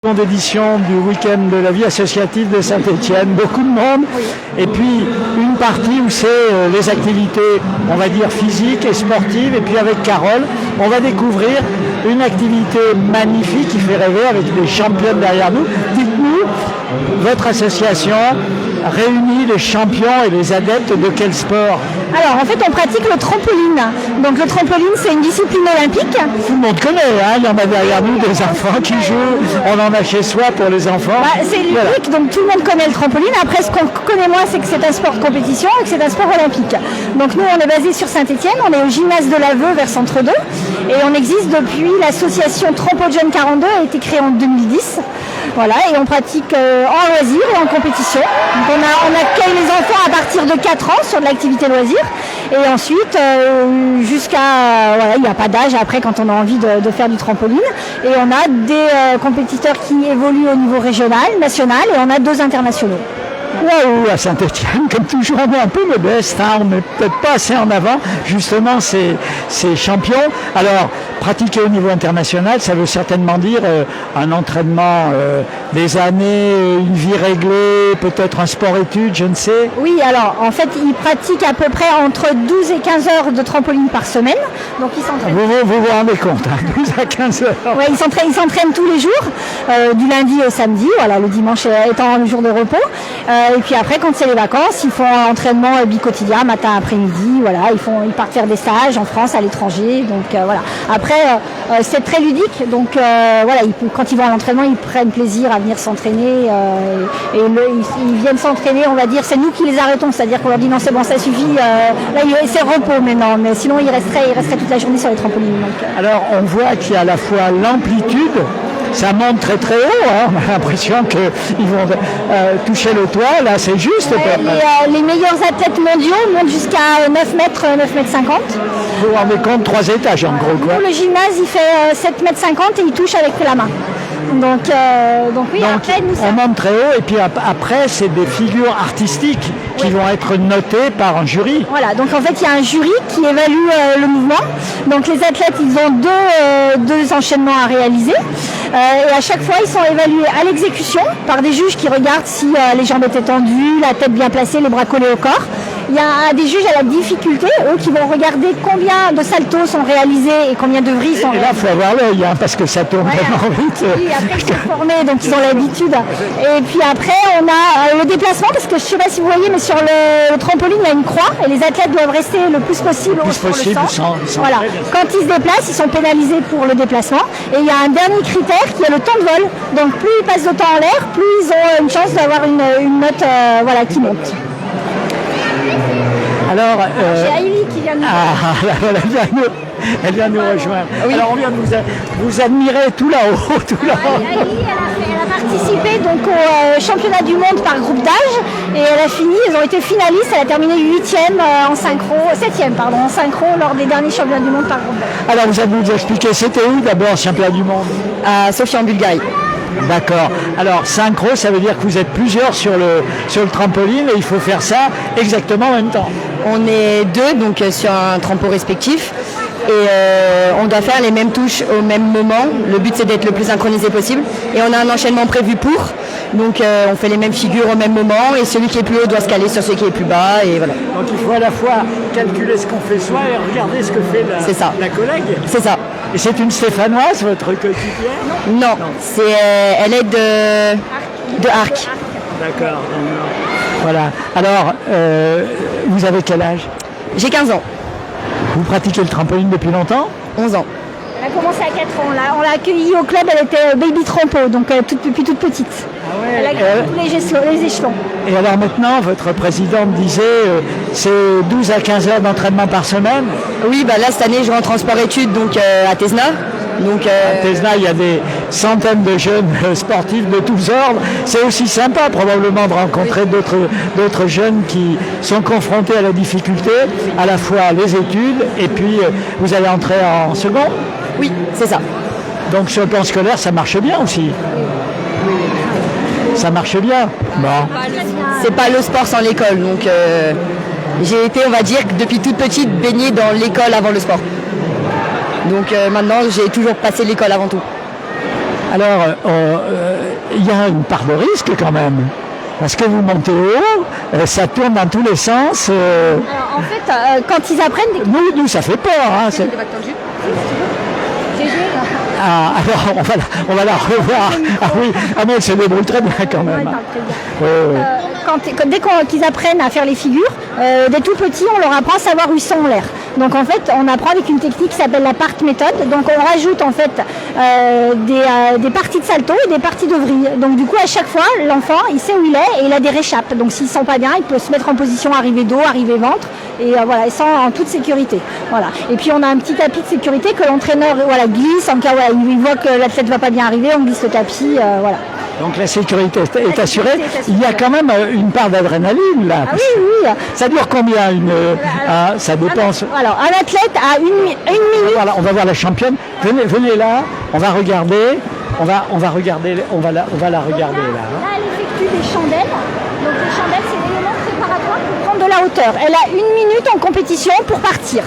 Seconde édition du week-end de la vie associative de Saint-Étienne, beaucoup de monde, et puis une partie où c'est les activités, on va dire physiques et sportives, et puis avec Carole, on va découvrir une activité magnifique qui fait rêver avec des championnes derrière nous. Dites-nous, votre association réunit les champions et les adeptes de quel sport? Alors en fait on pratique le trampoline. Donc le trampoline c'est une discipline olympique. Tout le monde connaît, hein, il y en a derrière nous des enfants qui jouent, on en a chez soi pour les enfants. C'est ludique, donc tout le monde connaît le trampoline. Après ce qu'on connaît moins c'est que c'est un sport de compétition et que c'est un sport olympique. Donc nous on est basé sur Saint-Étienne, on est au gymnase de l'Aveu vers Centre 2 et on existe depuis l'association Trampo Jeune 42 a été créée en 2010. Voilà, et on pratique en loisir et en compétition. Donc on accueille les enfants à partir de 4 ans sur de l'activité loisir. Et ensuite, jusqu'à... voilà, il n'y a pas d'âge après quand on a envie de faire du trampoline. Et on a des compétiteurs qui évoluent au niveau régional, national, et on a 2 internationaux. Waouh, à Saint-Étienne, comme toujours, on est un peu modeste, hein, on n'est peut-être pas assez en avant, justement, ces champions. Alors, pratiquer au niveau international, ça veut certainement dire un entraînement des années, une vie réglée, peut-être un sport-études, je ne sais. Oui, alors, en fait, ils pratiquent à peu près entre 12 et 15 heures de trampoline par semaine. Donc, ils s'entraînent. Vous rendez compte, hein, 12 à 15 heures. Oui, ils s'entraînent tous les jours, du lundi au samedi, voilà, le dimanche étant le jour de repos. Et puis après, quand c'est les vacances, ils font un entraînement bi-quotidien, matin, après-midi. Voilà, ils partent faire des stages en France, à l'étranger. Donc voilà. Après, c'est très ludique. Donc voilà, quand ils vont à l'entraînement, ils prennent plaisir à venir s'entraîner. Ils viennent s'entraîner, on va dire. C'est nous qui les arrêtons, c'est-à-dire qu'on leur dit non, c'est bon, ça suffit. Là, c'est repos maintenant. Mais sinon, ils resteraient toute la journée sur les trampolines. Donc, Alors, on voit qu'il y a à la fois l'amplitude. Ça monte très très haut, hein. On a l'impression qu'ils vont toucher le toit, là c'est juste. Les meilleurs athlètes mondiaux montent jusqu'à 9 mètres, 9 mètres 50. Vous vous rendez compte, 3 étages en gros quoi. Le gymnase il fait 7 mètres 50 et il touche avec la main. Donc oui, après nous on monte très haut et puis après c'est des figures artistiques qui vont être notées par un jury. Voilà, donc en fait il y a un jury qui évalue le mouvement. Donc les athlètes ils ont deux enchaînements à réaliser. Et à chaque fois, ils sont évalués à l'exécution par des juges qui regardent si les jambes étaient tendues, la tête bien placée, les bras collés au corps. Il y a des juges à la difficulté, eux, qui vont regarder combien de saltos sont réalisés et combien de vrilles sont réalisées. Et là, il faut avoir l'œil, hein, parce que ça tourne vraiment vite. Oui, après, ils sont formés, donc ils ont l'habitude. Et puis après, on a le déplacement, parce que je ne sais pas si vous voyez, mais sur le trampoline, il y a une croix, et les athlètes doivent rester le plus possible au sol. Voilà. Quand ils se déplacent, ils sont pénalisés pour le déplacement. Et il y a un dernier critère qui est le temps de vol. Donc plus ils passent de temps en l'air, plus ils ont une chance d'avoir une note qui monte. Alors, j'ai Aïli qui vient de nous elle vient nous rejoindre. Oui. Alors on vient de vous admirer tout là-haut, Aïli, elle a participé donc au championnat du monde par groupe d'âge et elle a fini, elles ont été finalistes, elle a terminé 8e en synchro, 7e en synchro lors des derniers championnats du monde par groupe d'âge. Alors vous allez nous expliquer, c'était où d'abord ce championnat du monde? À Sofia en Bulgarie. D'accord. Alors synchro, ça veut dire que vous êtes plusieurs sur le trampoline et il faut faire ça exactement en même temps. On est 2 donc sur un trampo respectif et on doit faire les mêmes touches au même moment. Le but c'est d'être le plus synchronisé possible et on a un enchaînement prévu pour. Donc on fait les mêmes figures au même moment et celui qui est plus haut doit se caler sur celui qui est plus bas et voilà. Donc il faut à la fois calculer ce qu'on fait soi et regarder ce que fait la collègue. C'est ça. Et c'est une Stéphanoise, votre coéquipière? Non, elle est de Arc. D'accord. Voilà. Alors, vous avez quel âge? J'ai 15 ans. Vous pratiquez le trampoline depuis longtemps? 11 ans. Elle a commencé à 4 ans. On l'a accueillie au club, elle était baby trampo, donc depuis toute petite. Ah ouais, elle a tous les échelons. Et alors maintenant, votre présidente disait c'est 12 à 15 heures d'entraînement par semaine? Oui, là cette année je rentre en sport-études donc à Tesna. Donc, à Tesna, il y a des centaines de jeunes sportifs de tous ordres. C'est aussi sympa probablement de rencontrer d'autres jeunes qui sont confrontés à la difficulté, à la fois les études et puis vous allez entrer en seconde? Oui, c'est ça. Donc sur le plan scolaire, ça marche bien aussi? Ça marche bien? Bon. C'est pas le sport sans l'école, donc j'ai été, on va dire, depuis toute petite baignée dans l'école avant le sport. Donc maintenant, j'ai toujours passé l'école avant tout. Alors, il y a une part de risque quand même. Parce que vous montez haut, ça tourne dans tous les sens. Alors, en fait, quand ils apprennent... Nous, ça fait peur. Hein, Ah, alors, on va la revoir. Ah oui, mais elle se débrouille très bien quand même. Dès qu'ils apprennent à faire les figures, dès tout petits, on leur apprend à savoir où ils sont en l'air. Donc en fait, on apprend avec une technique qui s'appelle la part méthode. Donc on rajoute en fait des parties de salto et des parties de vrille. Donc du coup, à chaque fois, l'enfant, il sait où il est et il a des réchappes. Donc s'il ne sent pas bien, il peut se mettre en position arrivée dos, arrivée ventre et voilà, il sent en toute sécurité. Voilà. Et puis on a un petit tapis de sécurité que l'entraîneur glisse en cas où il voit que l'athlète ne va pas bien arriver, on glisse le tapis. Voilà. Donc la sécurité est assurée. Il y a quand même une part d'adrénaline là. Ah oui. Ça dure combien ça dépend. Alors un athlète a une minute. On va voir la championne. Venez là. On va regarder. On va la regarder là. Là, elle effectue des chandelles. Donc les chandelles, c'est l'élément préparatoire pour prendre de la hauteur. Elle a 1 minute en compétition pour partir.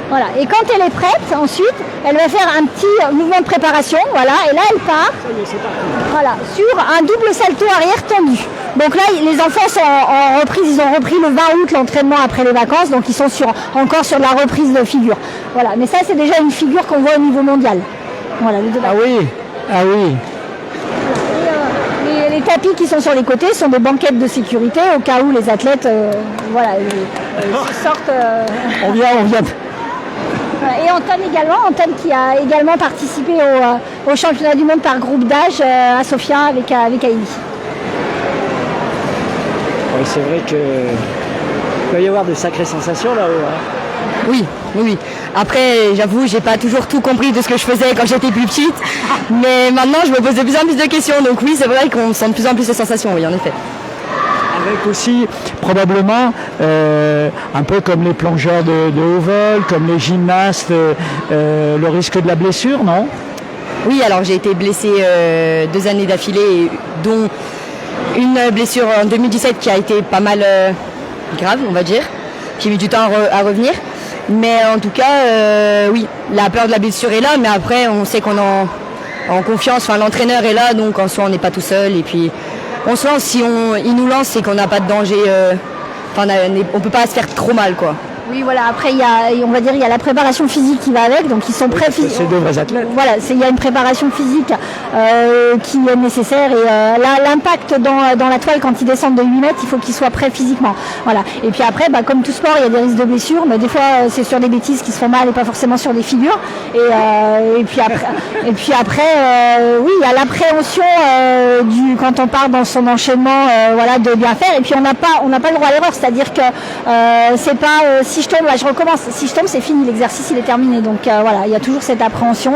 Voilà. Et quand elle est prête, ensuite, elle va faire un petit mouvement de préparation. Voilà. Et là, elle part. Voilà. Sur un double salto arrière tendu. Donc là, les enfants sont en reprise. Ils ont repris le 20 août l'entraînement après les vacances. Donc ils sont encore sur la reprise de figure. Voilà. Mais ça, c'est déjà une figure qu'on voit au niveau mondial. Voilà. Ah oui. Les tapis qui sont sur les côtés sont des banquettes de sécurité au cas où les athlètes sortent. On vient. Et Anton qui a également participé au championnat du monde par groupe d'âge à Sofia avec Haïli. Oui, c'est vrai qu'il va y avoir de sacrées sensations là-haut. Hein. Oui. Après, j'avoue, j'ai pas toujours tout compris de ce que je faisais quand j'étais plus petite. Mais maintenant, je me pose de plus en plus de questions. Donc oui, c'est vrai qu'on sent de plus en plus de sensations, oui, en effet. Avec aussi, probablement, un peu comme les plongeurs de haut vol, comme les gymnastes, le risque de la blessure, non? Oui, alors j'ai été blessée 2 années d'affilée, dont une blessure en 2017 qui a été pas mal grave, on va dire. J'ai mis du temps à revenir. Mais en tout cas, oui, la peur de la blessure est là, mais après, on sait qu'on est en confiance. Enfin, l'entraîneur est là, donc en soi, on n'est pas tout seul. Et puis, on se lance. Si il nous lance, c'est qu'on n'a pas de danger. On peut pas se faire trop mal, quoi. Oui, voilà. Après, il y a la préparation physique qui va avec, donc ils sont prêts. C'est deux vrais athlètes. Voilà, il y a une préparation physique qui est nécessaire et l'impact dans la toile quand ils descendent de 8 mètres, il faut qu'ils soient prêts physiquement. Voilà. Et puis après, comme tout sport, il y a des risques de blessures, mais des fois c'est sur des bêtises qui se font mal et pas forcément sur des figures. Et puis après, oui, il y a l'appréhension quand on part dans son enchaînement, de bien faire. Et puis on n'a pas le droit à l'erreur, c'est-à-dire que c'est pas si je tombe, là je recommence. Si je tombe, c'est fini, l'exercice il est terminé. Donc il y a toujours cette appréhension.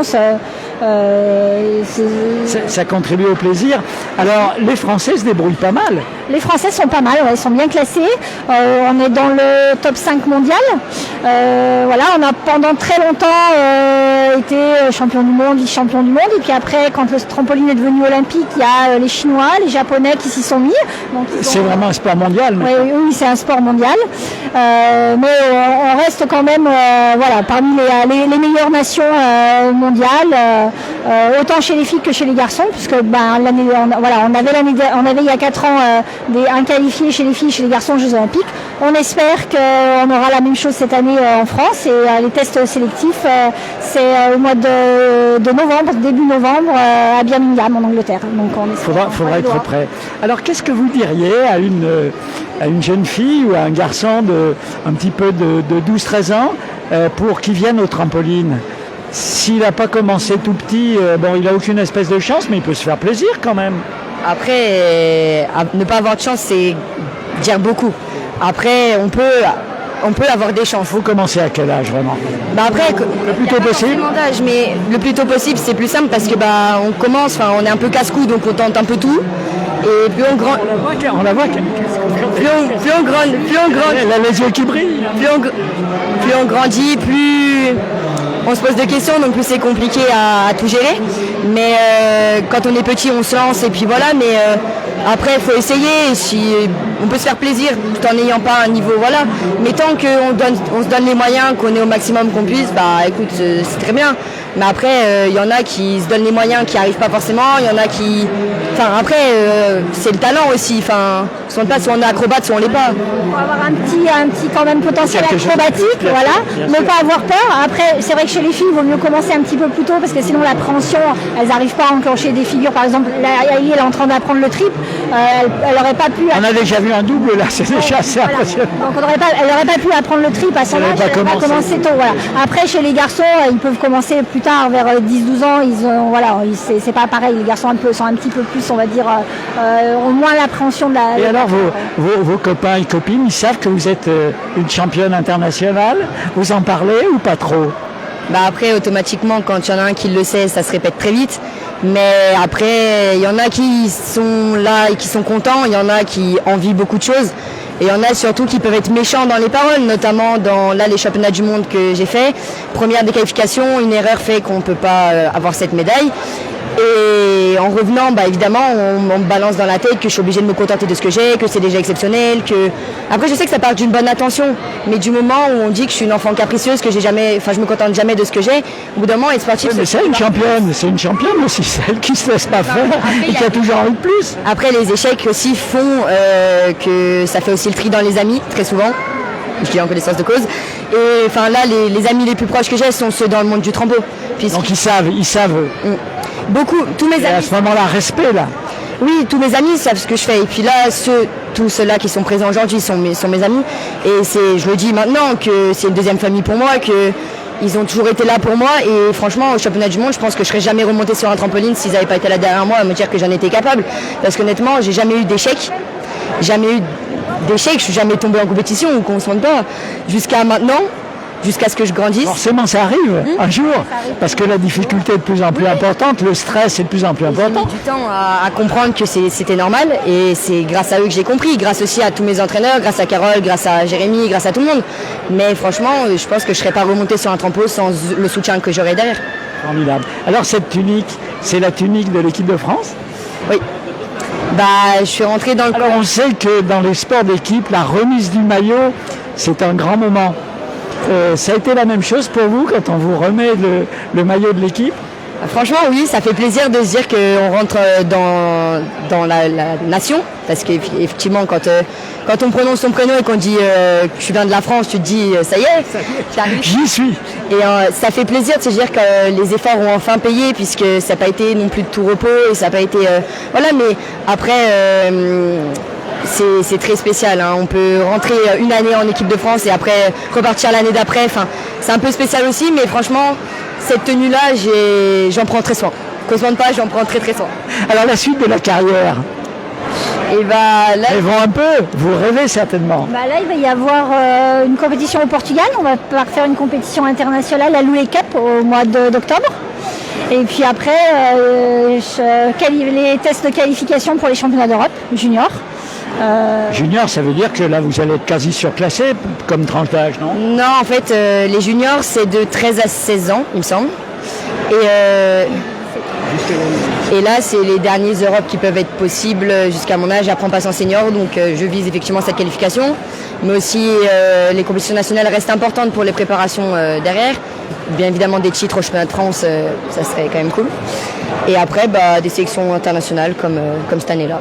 Ça contribue au plaisir. Alors, les Français se débrouillent pas mal. Les Français sont pas mal, ils sont bien classés. On est dans le top 5 mondial. On a pendant très longtemps été champion du monde, vice-champion du monde. Et puis après, quand le trampoline est devenu olympique, il y a les Chinois, les Japonais qui s'y sont mis. C'est vraiment un sport mondial. Oui, c'est un sport mondial. Mais on reste quand même parmi les meilleures nations mondiales. Autant chez les filles que chez les garçons, puisque on avait il y a 4 ans un qualifié chez les filles et chez les garçons aux Jeux Olympiques. On espère qu'on aura la même chose cette année en France et les tests sélectifs, c'est au mois de novembre, début novembre, à Birmingham en Angleterre. Donc il faudra être prêt. Alors qu'est-ce que vous diriez à une jeune fille ou à un garçon un petit peu de 12-13 ans pour qu'il vienne au trampoline? S'il n'a pas commencé tout petit, il n'a aucune espèce de chance, mais il peut se faire plaisir quand même. Après, ne pas avoir de chance, c'est dire beaucoup. Après, on peut avoir des chances. Vous commencez à quel âge vraiment? Après, le plus tôt possible. Mais le plus tôt possible, c'est plus simple parce que on commence, on est un peu casse-cou, donc on tente un peu tout. Et plus on grandit, on la voit. Plus on grandit, elle a les yeux qui brillent. Plus on grandit, plus on se pose des questions, donc plus c'est compliqué à tout gérer. Mais quand on est petit, on se lance et puis voilà. Mais après, il faut essayer. Si on peut se faire plaisir tout en n'ayant pas un niveau, voilà. Mais tant qu'on se donne les moyens, qu'on est au maximum qu'on puisse, bah écoute, c'est très bien. Mais après, il y en a qui se donnent les moyens, qui n'arrivent pas forcément. Il y en a qui... Enfin, après, c'est le talent aussi. Enfin, soit on est acrobate, soit on l'est pas. Pour avoir un petit quand même potentiel acrobatique, voilà. Ne pas avoir peur. Après, c'est vrai que chez les filles, il vaut mieux commencer un petit peu plus tôt parce que sinon l'appréhension, elles n'arrivent pas à enclencher des figures. Par exemple, Hailey, elle est en train d'apprendre le triple. Elle n'aurait pas pu... On a déjà vu un double là, c'est déjà assez impressionnant. Donc elle n'aurait pas pu apprendre le triple à son âge, elle va commencer tôt. Voilà. Après, chez les garçons, ils peuvent commencer plus tard, vers 10-12 ans. C'est pas pareil. Les garçons sont un petit peu plus, on va dire, ont moins l'appréhension de la... Et alors, vos copains et copines, ils savent que vous êtes une championne internationale. Vous en parlez ou pas trop? Bah après, automatiquement, quand il y en a un qui le sait, ça se répète très vite. Mais après, il y en a qui sont là et qui sont contents. Il y en a qui envient beaucoup de choses. Et il y en a surtout qui peuvent être méchants dans les paroles, notamment dans les championnats du monde que j'ai fait. Première des qualifications, une erreur fait qu'on ne peut pas avoir cette médaille. Et en revenant, bah évidemment, on me balance dans la tête que je suis obligée de me contenter de ce que j'ai, que c'est déjà exceptionnel, que... Après, je sais que ça part d'une bonne intention, mais du moment où on dit que je suis une enfant capricieuse, que je me contente jamais de ce que j'ai, au bout d'un moment, être sportif... Oui, mais c'est une championne aussi, celle qui se laisse pas faire et qui a toujours envie de plus. Après, les échecs aussi font que ça fait aussi le tri dans les amis, très souvent. Je dis en connaissance de cause. Et enfin là, les amis les plus proches que j'ai sont ceux dans le monde du trampo. Donc ils savent. Beaucoup, tous mes amis. Et à ce moment-là, respect là. Oui, tous mes amis savent ce que je fais. Et puis là, tous ceux-là qui sont présents aujourd'hui sont mes amis. Et je le dis maintenant que c'est une deuxième famille pour moi, qu'ils ont toujours été là pour moi. Et franchement, au championnat du monde, je pense que je serais jamais remontée sur un trampoline s'ils n'avaient pas été là derrière moi à me dire que j'en étais capable. Parce qu'honnêtement, j'ai jamais eu d'échec. Je suis jamais tombée en compétition ou qu'on ne se rende pas. Jusqu'à maintenant, jusqu'à ce que je grandisse. Forcément, ça arrive un jour, parce que la difficulté est de plus en plus importante, le stress est de plus en plus important. J'ai mis du temps à comprendre que c'était normal, et c'est grâce à eux que j'ai compris, grâce aussi à tous mes entraîneurs, grâce à Carole, grâce à Jérémy, grâce à tout le monde. Mais franchement, je pense que je ne serais pas remontée sur un trampo sans le soutien que j'aurais derrière. Formidable. Alors cette tunique, c'est la tunique de l'équipe de France? Oui. Bah, je suis rentrée dans le... Alors on sait que dans les sports d'équipe, la remise du maillot, c'est un grand moment. Ça a été la même chose pour vous quand on vous remet le maillot de l'équipe? Franchement, oui, ça fait plaisir de se dire qu'on rentre dans la nation, parce qu'effectivement, quand on prononce son prénom et qu'on dit que tu viens de la France, tu te dis ça y est, j'y suis. Et ça fait plaisir de se dire que les efforts ont enfin payé, puisque ça n'a pas été non plus de tout repos, et ça n'a pas été... voilà, mais après... c'est très spécial, hein. On peut rentrer une année en équipe de France et après repartir l'année d'après. Enfin, c'est un peu spécial aussi, mais franchement, cette tenue-là, j'en prends très soin. Qu'on se demande pas, j'en prends très très soin. Alors la suite de la carrière, et bah, là, elles vont un peu, vous rêvez certainement. Bah là, il va y avoir une compétition au Portugal. On va faire une compétition internationale à l'Oulet Cup au mois d'octobre. Et puis après, les tests de qualification pour les championnats d'Europe junior. Junior, ça veut dire que là, vous allez être quasi surclassé comme tranche d'âge, non? Non, en fait, les juniors, c'est de 13 à 16 ans, il me semble. Et là, c'est les derniers Europes qui peuvent être possibles jusqu'à mon âge. Après, on passe en senior, donc je vise effectivement cette qualification. Mais aussi, les compétitions nationales restent importantes pour les préparations derrière. Bien évidemment, des titres au championnat de France, ça serait quand même cool. Et après, des sélections internationales comme cette année-là.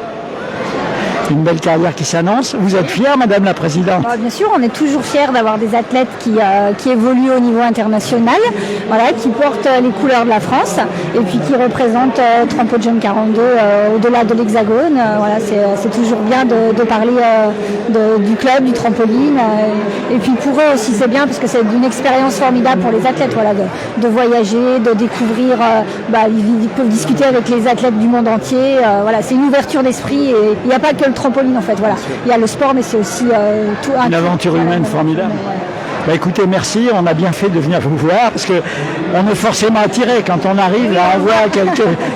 Une belle carrière qui s'annonce. Vous êtes fière, Madame la Présidente? Bien sûr, on est toujours fiers d'avoir des athlètes qui évoluent au niveau international, voilà, qui portent les couleurs de la France et puis qui représentent Trampo John 42 au-delà de l'Hexagone. Voilà, c'est toujours bien de parler du club, du trampoline. Et puis pour eux aussi, c'est bien parce que c'est une expérience formidable pour les athlètes, voilà, de voyager, de découvrir. Ils peuvent discuter avec les athlètes du monde entier. Voilà, c'est une ouverture d'esprit et il n'y a pas que le trampoline en fait, voilà. Il y a le sport, mais c'est aussi une aventure humaine formidable. Ouais. Écoutez, merci, on a bien fait de venir vous voir parce qu'on est forcément attiré quand on arrive, là on voit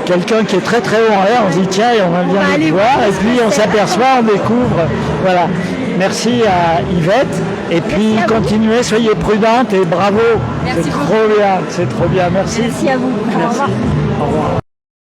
quelqu'un qui est très très haut en l'air, on se dit tiens, on va bien le voir, et puis on s'aperçoit, on découvre, voilà. Merci à Yvette, et puis continuez, soyez prudente et bravo, c'est trop bien, merci. Merci à vous. Merci. Au revoir.